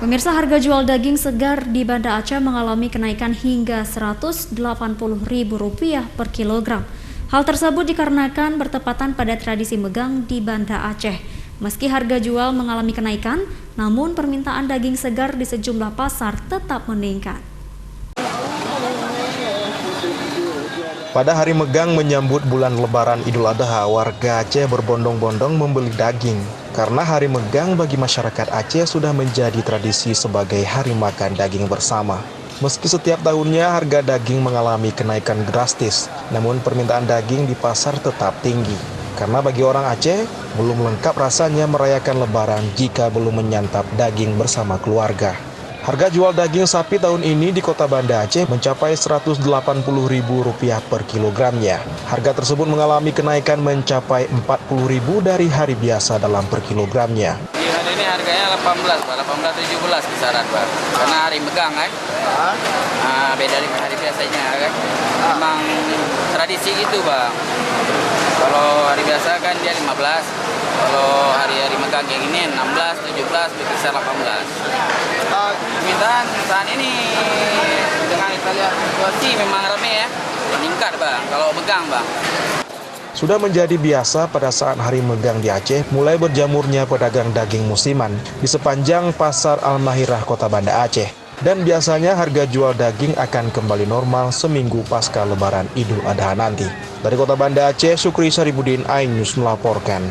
Pemirsa, harga jual daging segar di Banda Aceh mengalami kenaikan hingga Rp180.000 per kilogram. Hal tersebut dikarenakan bertepatan pada tradisi megang di Banda Aceh. Meski harga jual mengalami kenaikan, namun permintaan daging segar di sejumlah pasar tetap meningkat. Pada hari megang menyambut bulan Lebaran Idul Adha, warga Aceh berbondong-bondong membeli daging. Karena hari megang bagi masyarakat Aceh sudah menjadi tradisi sebagai hari makan daging bersama. Meski setiap tahunnya harga daging mengalami kenaikan drastis, namun permintaan daging di pasar tetap tinggi. Karena bagi orang Aceh, belum lengkap rasanya merayakan Lebaran jika belum menyantap daging bersama keluarga. Harga jual daging sapi tahun ini di Kota Banda Aceh mencapai Rp180.000 per kilogramnya. Harga tersebut mengalami kenaikan mencapai Rp40.000 dari hari biasa dalam per kilogramnya. Di hari ini harganya 18, Pak. 18-17 kisaran, Pak. Karena hari megang, kan? Beda dengan hari biasanya, kan? Memang tradisi gitu, Pak. Kalau hari biasa kan dia 15. Kalau hari-hari megang kayak gini 16, 17, berkisar 18. Permintaan saat ini dengan kita lihat situasi memang ramai ya. Meningkat, Bang. Kalau megang, Bang. Sudah menjadi biasa pada saat hari megang di Aceh, mulai berjamurnya pedagang daging musiman di sepanjang Pasar Al-Mahirah Kota Banda Aceh. Dan biasanya harga jual daging akan kembali normal seminggu pasca Lebaran Idul Adha nanti. Dari Kota Banda Aceh, Syukri Saribudin, iNews melaporkan.